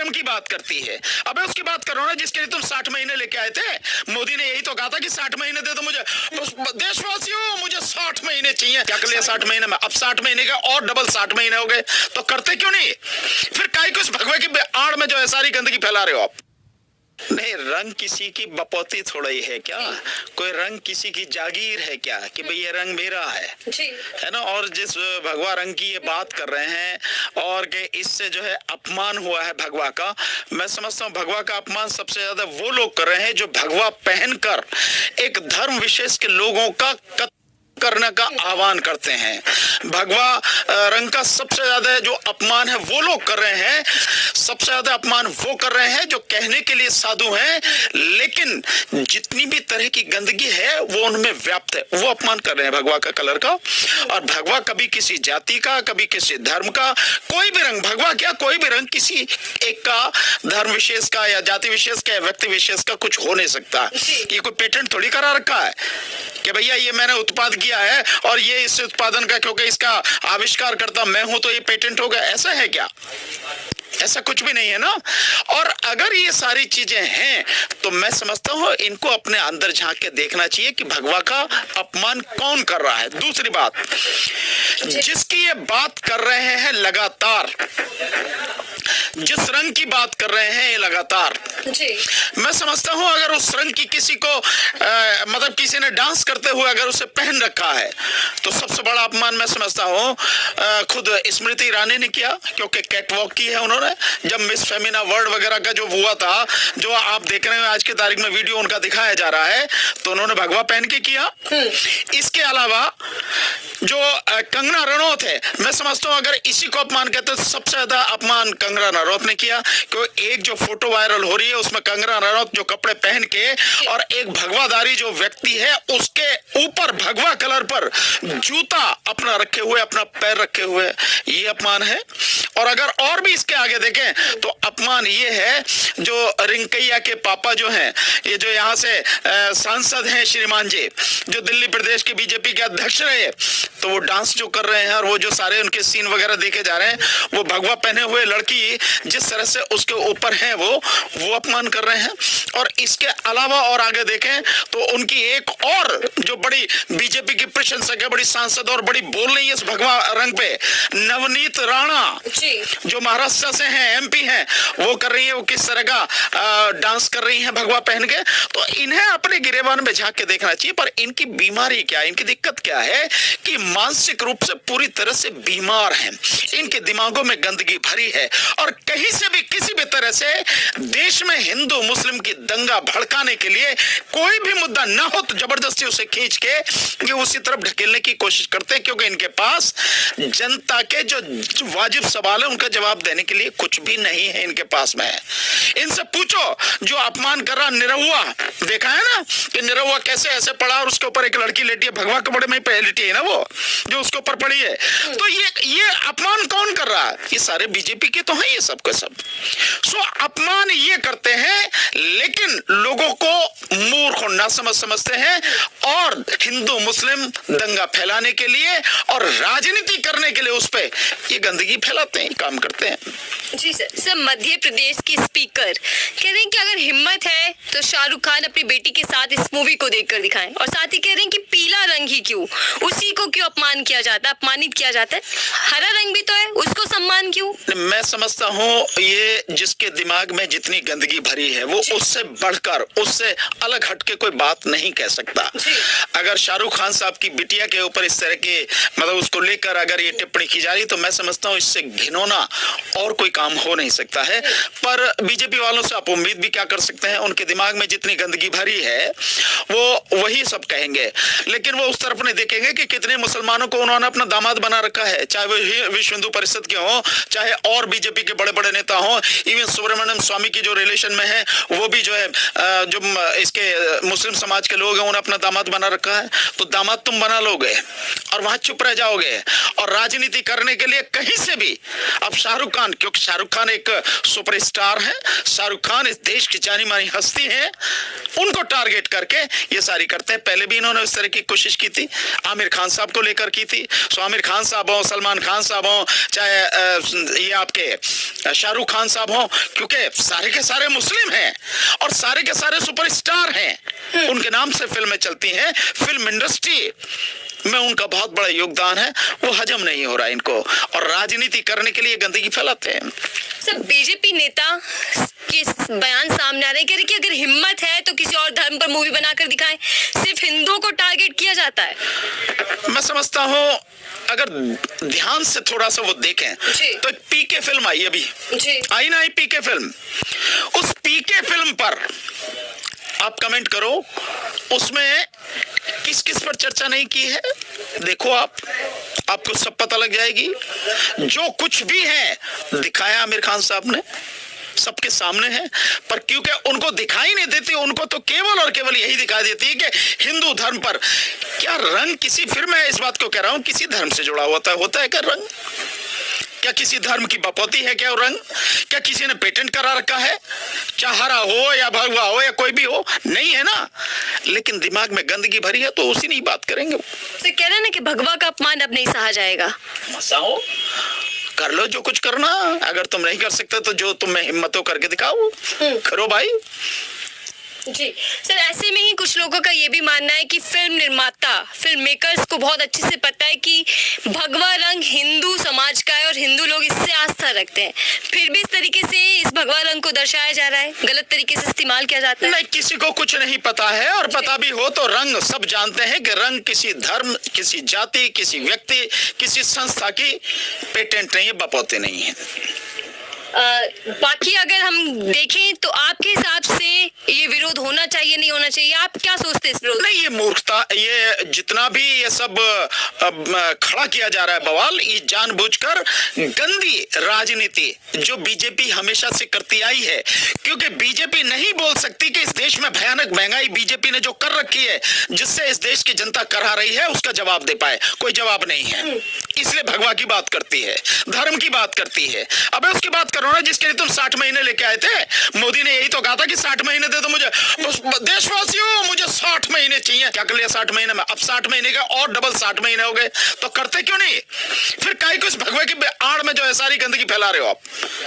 की बात करती है। अबे उसकी बात करो ना जिसके लिए तुम 60 महीने लेके आए थे। मोदी ने यही तो कहा था कि 60 महीने दे दो मुझे। देशवासियों मुझे 60 महीने चाहिए। क्या कर लिया 60 महीने में? अब 60 महीने का और डबल 60 महीने हो गए, तो करते क्यों नहीं? फिर काहे को इस भगवे की आड़ में जो है सारी गंदगी फैला रहे हो आप? नहीं, रंग किसी की बपौती थोड़ा ही है क्या? कोई रंग किसी की जागीर है क्या कि भाई ये रंग मेरा है ना? और जिस भगवा रंग की ये बात कर रहे हैं और कि इससे जो है अपमान हुआ है भगवा का, मैं समझता हूँ भगवा का अपमान सबसे ज्यादा वो लोग कर रहे हैं जो भगवा पहनकर एक धर्म विशेष के लोगों का करने का आह्वान करते हैं। भगवा रंग का सबसे ज्यादा जो अपमान है वो लोग कर रहे हैं। सबसे ज्यादा अपमान वो कर रहे हैं जो कहने के लिए साधु हैं, लेकिन जितनी भी तरह की गंदगी है वो उनमें व्याप्त है, वो अपमान कर रहे हैं भगवा का कलर का। और भगवा कभी किसी जाति का, कभी किसी धर्म का, कोई भी रंग, भगवा क्या कोई भी रंग किसी एक का, धर्म विशेष का या जाति विशेष का या व्यक्ति विशेष का कुछ हो नहीं सकता। ये कोई पेटेंट थोड़ी करा रखा है कि भैया ये मैंने उत्पाद किया है और ये इस उत्पादन का क्योंकि इसका आविष्कार करता मैं हूं तो ये पेटेंट होगा, ऐसा है क्या? ऐसा कुछ भी नहीं है ना। और अगर ये सारी चीजें हैं तो मैं समझता हूं इनको अपने अंदर झांक के देखना चाहिए कि भगवा का अपमान कौन कर रहा है। दूसरी बात, जिसकी ये बात कर रहे हैं लगातार, जिस रंग की बात कर रहे हैं ये लगातार, मैं समझता हूं अगर उस रंग की किसी को मतलब किसी ने डांस करते हुए अगर उसे पहन रखा है तो सबसे बड़ा अपमान मैं समझता हूं खुद स्मृति ईरानी ने किया, क्योंकि कैटवॉक की है उन्होंने। जब मिस फेमिना वर्ल्ड वगैरह का जो हुआ था, जो आप देख रहे हैं आज की तारीख में वीडियो उनका दिखाया जा रहा है, तो उन्होंने भगवा पहन के किया। इसके अलावा जो कंगना रनौत है, मैं समझता हूं अगर इसी को अपमान कहते तो सबसे ज्यादा अपमान कंगना रनौत ने किया, क्योंकि एक जो फोटो वायरल हो रही है उसमें कंगना रनौत जो कपड़े पहन के और एक भगवाधारी जो व्यक्ति है उसके ऊपर भगवा कलर पर जूता अपना रखे हुए, अपना पैर रखे हुए, ये अपमान है। और अगर और भी इसके आगे देखें तो अपमान ये है जो रिंकैया के पापा जो हैं, ये जो यहाँ से सांसद हैं श्रीमान जी, जो दिल्ली प्रदेश के बीजेपी के अध्यक्ष रहे, तो वो डांस जो कर रहे हैं और वो जो सारे उनके सीन वगैरह देखे जा रहे हैं, वो भगवा पहने हुए लड़की जिस तरह से उसके ऊपर है वो अपमान कर रहे हैं। और इसके अलावा और आगे देखें तो उनकी एक और जो बड़ी बीजेपी की प्रशंसक है, बड़ी सांसद और बड़ी बोल रही है इस भगवा रंग पे, नवनीत राणा जो महाराष्ट्र से हैं, एमपी हैं, वो कर रही है, वो किस तरह का डांस कर रही हैं भगवा पहन के। तो इन्हें अपने गिरेबान में झांक के देखना चाहिए। पर इनकी बीमारी क्या है, इनकी दिक्कत क्या है कि मानसिक रूप से पूरी तरह से बीमार हैं। इनके दिमागों में गंदगी भरी है और कहीं से भी किसी भी तरह से देश में हिंदू मुस्लिम की दंगा भड़काने के लिए कोई भी मुद्दा ना हो तो जबरदस्ती उसे खींच के ये उसी तरफ ढकेलने की कोशिश करते हैं, क्योंकि इनके पास जनता के जो वाजिब सवाल है उनका जवाब देने के लिए कुछ भी नहीं है इनके पास में। इनसे पूछो जो अपमान कर रहा निरहुआ, देखा है ना कि निरहुआ कैसे ऐसे पड़ा और उसके ऊपर एक लड़की लेटी है, भगवा कपड़े में लेटी है ना वो जो उसके ऊपर पड़ी है। तो ये अपमान कौन कर रहा है? ये सारे बीजेपी के तो हैं ये सब के सब। सो अपमान ये करते हैं, लेकिन लोगों को मूर्ख और नासमझ समझते हैं और हिंदू मुस्लिम दंगा फैलाने के लिए और राजनीति करने के लिए उस पे ये गंदगी फैलाते हैं, काम करते हैं। जी सर, मध्य प्रदेश के स्पीकर कह रहे हैं कि अगर हिम्मत है तो शाहरुख खान अपनी बेटी के साथ इस मूवी को देखकर दिखाएं, और साथ ही कह रहे हैं कि पीला रंग ही क्यों, उसी को क्यों अपमान किया जाता है, अपमानित किया जाता है, हरा रंग भी तो है, उसको सम्मान क्यों? मैं समझता हूँ ये जिसके दिमाग में जितनी गंदगी भरी है वो उससे बढ़कर, उससे अलग हटके कोई बात नहीं कह सकता। अगर शाहरुख खान साहब की बिटिया के ऊपर इस तरह के मतलब उसको लेकर अगर ये टिप्पणी की जा रही तो मैं समझता हूँ इससे घिनौना और कोई काम हो नहीं सकता है। पर बीजेपी वालों से आप उम्मीद भी क्या कर सकते हैं, उनके दिमाग में जितनी गंदगी भरी है वो वही सब कहेंगे, लेकिन वो उस तरफ नहीं देखेंगे कि कितने मुसलमानों को उन्होंने अपना दामाद बना रखा है, चाहे वो विश्व हिंदू परिषद के हो, चाहे और बीजेपी के बड़े बड़े नेता हो, इवन सुब्रमण्यम स्वामी की जो रिलेशन में है वो भी जो है जो जिसके मुस्लिम समाज के लोग हैं उन्हें अपना दामाद बना रखा है, तो दामाद तुम बना लोगे और वहां चुप रह जाओगे। और राजनीति करने के लिए कहीं से भी अब शाहरुख खान, क्योंकि शाहरुख खान एक सुपरस्टार है, शाहरुख खान इस देश की जानी मानी हस्ती है, उनको टारगेट करके ये सारी करते हैं। पहले भी इन्होंने इस तरह की कोशिश की थी, आमिर खान साहब को लेकर की थी। सो आमिर खान साहब हो, सलमान खान साहब हो, चाहे ये आपके शाहरुख खान साहब हो, क्योंकि सारे के सारे मुस्लिम हैं और सारे के सारे सुपरस्टार हैं, उनके नाम से फिल्में चलती हैं। फिल्म इंडस्ट्री में उनका बहुत बड़ा योगदान है, वो हजम नहीं हो रहा इनको, और राजनीति करने के लिए गंदगी फैलाते हैं। सर, बीजेपी नेता के बयान सामने आ रहे हैं, कह रहे कि अगर हिम्मत है तो किसी और धर्म पर मूवी बनाकर दिखाएं, सिर्फ हिंदुओं को टारगेट किया जाता है। मैं समझता हूँ अगर ध्यान से थोड़ा सा वो देखें तो एक पीके फिल्म आई अभी, आई ना, पीके फिल्म, उस पीके फिल्म पर आप कमेंट करो, उसमें किस किस पर चर्चा नहीं की है, देखो आपको सब पता लग जाएगी। जो कुछ भी है दिखाया आमिर खान साहब ने, सबके सामने है, पर क्योंकि उनको दिखाई नहीं देती, उनको तो केवल और केवल यही दिखाई देती है कि हिंदू धर्म पर क्या रंग, किसी फिल्म में इस बात को कह रहा हूं, किसी धर्म से जुड़ा होता है क्या रंग? क्या किसी धर्म की बपौती है क्या रंग? क्या किसी ने पेटेंट करा रखा है? चाहे हरा हो या भगवा हो या कोई भी हो, नहीं है ना। लेकिन दिमाग में गंदगी भरी है तो उसी नहीं बात करेंगे। तो कह रहे ना कि भगवा का अपमान अब नहीं सहा जाएगा। मसाओ, कर लो जो कुछ करना, अगर तुम नहीं कर सकते तो जो तुम में हिम्मत हो करके दिखाओ, करो भाई। जी सर, ऐसे में ही कुछ लोगों का ये भी मानना है कि फिल्म निर्माता, फिल्म मेकर्स को बहुत अच्छे से पता है कि भगवा रंग हिंदू समाज का है और हिंदू लोग इससे आस्था रखते हैं, फिर भी इस तरीके से इस भगवा रंग को दर्शाया जा रहा है, गलत तरीके से इस्तेमाल किया जाता है। नहीं, किसी को कुछ नहीं पता है, और पता भी हो तो रंग सब जानते हैं कि रंग किसी धर्म, किसी जाति, किसी व्यक्ति, किसी संस्था की पेटेंट नहीं है, बपौते नहीं है। बाकी अगर हम देखें तो आपके हिसाब से ये विरोध होना चाहिए, नहीं होना चाहिए, आप क्या सोचते हैं इस विरोध? नहीं, ये मूर्खता, ये जितना भी ये सब खड़ा किया जा रहा है बवाल, ये जानबूझकर गंदी राजनीति जो बीजेपी हमेशा से करती आई है, क्योंकि बीजेपी नहीं बोल सकती कि इस देश में भयानक महंगाई बीजेपी ने जो कर रखी है, जिससे इस देश की जनता करहा रही है, उसका जवाब दे पाए, कोई जवाब नहीं है, इसलिए भगवा की बात करती है, धर्म की बात करती है। अबे उसकी बात करो ना जिसके लिए तुम 60 महीने लेके आए थे। मोदी ने यही तो कहा था कि 60 महीने दे दो मुझे, देशवासियों मुझे 60 महीने चाहिए। क्या कर लिया 60 महीने में? अब 60 महीने का और डबल 60 महीने हो गए, तो करते क्यों नहीं? फिर काहे को इस भगवे की आड़ में जो है सारी गंदगी फैला रहे हो आप,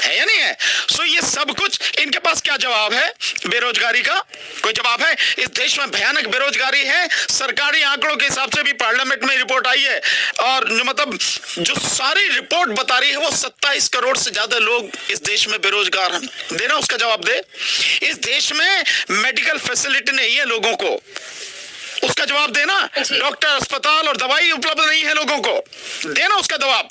है या नहीं है? सो ये सब कुछ इनके पास क्या जवाब है? बेरोजगारी का कोई जवाब है? इस देश में भयानक बेरोजगारी है, सरकारी आंकड़ों के हिसाब से भी पार्लियामेंट में रिपोर्ट आई है, और मतलब जो सारी रिपोर्ट बता रही है वो 27 करोड़ से ज्यादा लोग इस देश में बेरोजगार हैं। देना उसका जवाब दे। इस देश में मेडिकल फैसिलिटी नहीं है लोगों को, उसका जवाब देना। डॉक्टर, अस्पताल और दवाई उपलब्ध नहीं है लोगों को, देना उसका जवाब।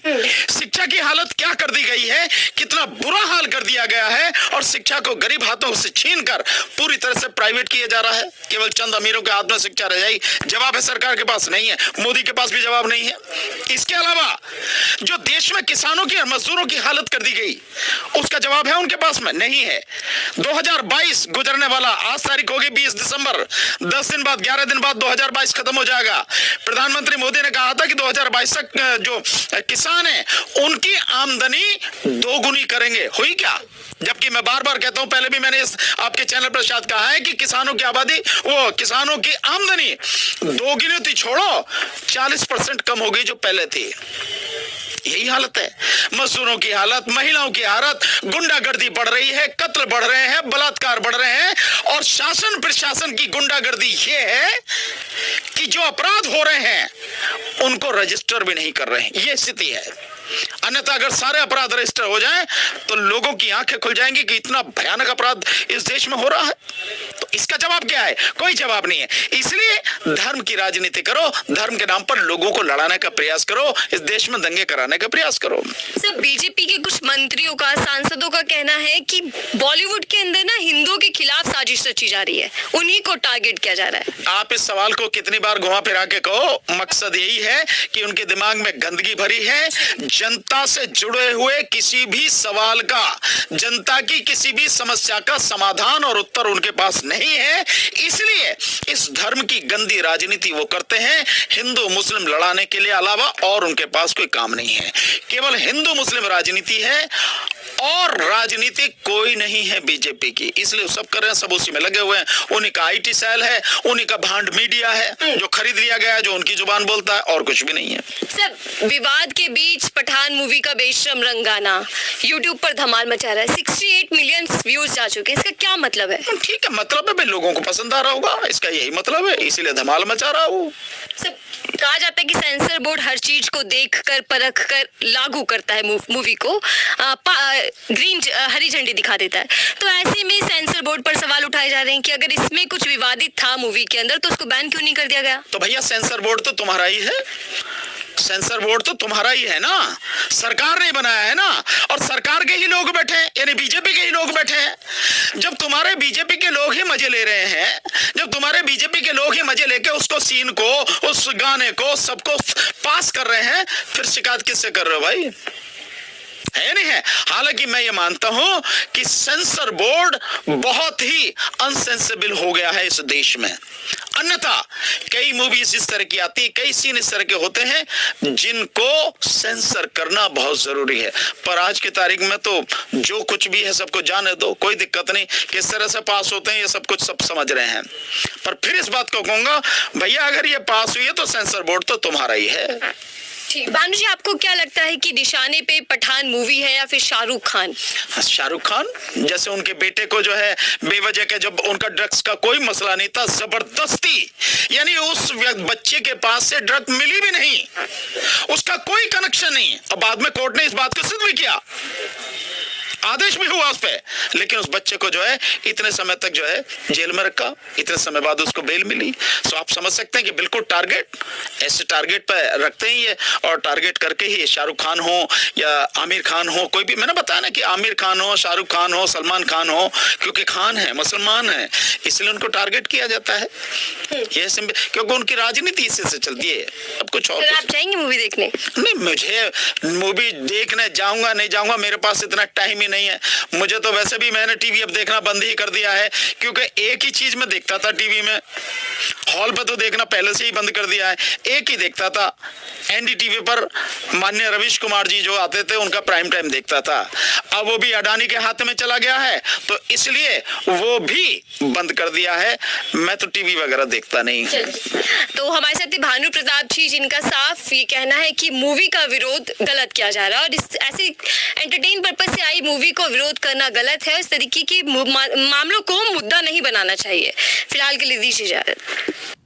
शिक्षा की हालत क्या कर दी गई है, कितना बुरा हाल कर दिया गया है, और शिक्षा को गरीब हाथों से छीनकर पूरी तरह से प्राइवेट किया जा रहा है, केवल चंद अमीरों के हाथ में शिक्षा रह जाएगी। जवाब है सरकार के पास नहीं है, मोदी के पास भी जवाब नहीं है। इसके अलावा जो देश में किसानों की और मजदूरों की हालत कर दी गई, उसका जवाब है उनके पास में नहीं है। 2022 गुजरने वाला, आज तारीख होगी 20 दिसंबर, 10 दिन बाद, 11 दिन बाद 2022 खत्म हो जाएगा। प्रधानमंत्री मोदी ने कहा था कि 2022 तक जो किसान हैं उनकी आमदनी दोगुनी करेंगे, हुई क्या? जबकि मैं बार बार कहता हूं, पहले भी मैंने इस आपके चैनल पर शायद कहा है कि किसानों की आबादी, वो किसानों की आमदनी दोगुनी थी, छोड़ो 40% कम हो गई जो पहले थी। यही हालत है, मजदूरों की हालत, महिलाओं की हालत, गुंडागर्दी बढ़ रही है, कत्ल बढ़ रहे हैं, बलात्कार बढ़ रहे हैं, और शासन प्रशासन की गुंडागर्दी ये है कि जो अपराध हो रहे हैं उनको रजिस्टर भी नहीं कर रहे हैं। ये स्थिति है। अन्यथा अगर सारे अपराध रजिस्टर हो जाएं तो लोगों की आंखें खुल जाएंगी कि इतना भयानक अपराध इस देश में हो रहा है। तो इसका जवाब क्या है? कोई जवाब नहीं है। इसलिए धर्म की राजनीति करो, धर्म के नाम पर लोगों को लड़ाने का प्रयास करो, इस देश में दंगे कराने का प्रयास करो। सर, बीजेपी के कुछ मंत्रियों का, सांसदों का कहना है कि बॉलीवुड के अंदर ना हिंदुओं के खिलाफ साजिश रची जा रही है, उन्हीं को टारगेट किया जा रहा है। आप इस सवाल को कितनी बार घुमा फिरा के कहो, मकसद यही है कि उनके दिमाग में गंदगी भरी है, जनता से जुड़े हुए किसी भी सवाल का, जनता की किसी भी समस्या का समाधान और उत्तर उनके पास नहीं है। इसलिए इस धर्म की गंदी राजनीति वो करते हैं, हिंदू मुस्लिम लड़ाने के लिए अलावा और उनके पास कोई काम नहीं है। केवल हिंदू मुस्लिम राजनीति है और राजनीति कोई नहीं है बीजेपी की, इसलिए सब कर रहे हैं, सब उसी में लगे हुए हैं। उन्हीं का आईटी सेल है, उन्हीं का भांड मीडिया है जो खरीद लिया गया है, जो उनकी जुबान बोलता है, और कुछ भी नहीं है। सब विवाद के बीच पठान मूवी का बेशरम रंगाना यूट्यूब पर धमाल मचा रहा है। 68 मिलियन व्यूज जा चुके हैं। इसका क्या मतलब है? ठीक है, मतलब है भाई, लोगों को पसंद आ रहा होगा, इसका यही मतलब है, इसीलिए धमाल मचा रहा हूँ। सब कहा जाता है कि सेंसर बोर्ड हर चीज को देखकर परखकर लागू करता है मूवी को, हरी झंडी दिखा देता है। तो ऐसे में सेंसर बोर्ड पर सवाल उठाए जा रहे हैं कि अगर इसमें कुछ विवादित था मूवी के अंदर तो उसको बैन क्यों नहीं कर दिया गया? तो भैया सेंसर बोर्ड तो तुम्हारा ही है, सेंसर बोर्ड तो तुम्हारा ही है ना, सरकार ने बनाया है ना, और सरकार के ही लोग बैठे हैं, यानी बीजेपी के ही लोग बैठे हैं। जब तुम्हारे बीजेपी के लोग ही मजे ले रहे हैं, जब तुम्हारे बीजेपी के लोग ही मजे लेके उसको सीन को, उस गाने को, सबको पास कर रहे हैं, फिर शिकायत किससे कर रहे हो भाई? है नहीं है। हालांकि मैं ये मानता हूं कि सेंसर बोर्ड बहुत ही अनसेंसिबल हो गया है इस देश में। अन्यथा कई मूवीज इस तरह की आती है, कई सीन इस तरह के होते हैं जिनको सेंसर करना बहुत जरूरी है। पर आज की तारीख में तो जो कुछ भी है सबको जाने दो, कोई दिक्कत नहीं, किस तरह से पास होते हैं ये सब कुछ सब समझ रहे हैं। पर फिर इस बात को कहूंगा, भैया अगर ये पास हुई है तो सेंसर बोर्ड तो तुम्हारा ही है। भानु जी, आपको क्या लगता है कि निशाने पे पठान मूवी है या फिर शाहरुख खान? शाहरुख खान, जैसे उनके बेटे को जो है बेवजह के, जब उनका ड्रग्स का कोई मसला नहीं था, जबरदस्ती, यानी उस बच्चे के पास से ड्रग मिली भी नहीं, उसका कोई कनेक्शन नहीं, और बाद में कोर्ट ने इस बात को सिद्ध भी किया, आदेश भी हुआ उस पे, लेकिन उस बच्चे को जो है इतने समय तक जो है जेल में रखा, इतने समय बाद उसको बेल मिली। सो आप समझ सकते हैं कि बिल्कुल टारगेट, ऐसे टारगेट पे रखते हैं ये, और टारगेट करके ही शाहरुख खान हो या आमिर खान हो, कोई भी, मैंने बताया ना कि आमिर खान हो, शाहरुख खान हो, सलमान खान हो, क्योंकि खान है, मुसलमान है, इसलिए उनको टारगेट किया जाता है। ये सिंपल, क्योंकि उनकी राजनीति इसी से चलती है। अब कुछ और, आप जाएंगे मूवी देखने? नहीं, मुझे मूवी देखने जाऊंगा नहीं जाऊंगा, मेरे पास इतना टाइम ही नहीं है। मुझे तो वैसे भी मैंने टीवी अब देखना बंद ही कर दिया है, क्योंकि एक ही चीज में देखता था टीवी में, हॉल पर तो देखना पहले से ही बंद कर दिया है, एक ही देखता था एनडीटीवी पर, माननीय रवीश कुमार जी जो आते थे उनका प्राइम टाइम देखता था। अब वो भी अडानी के हाथ में चला गया है, तो इसलिए वो भी बंद कर दिया है, मैं तो टीवी वगैरह देखता नहीं। तो हमारे साथ भानु प्रताप जी, जिनका साफ ये कहना है कि मूवी का विरोध गलत किया जा रहा है और इस ऐसे एंटरटेन पर्पज से आई मूवी को विरोध करना गलत है, इस तरीके के मामलों को मुद्दा नहीं बनाना चाहिए। फिलहाल के लिए दीजिए इजाजत।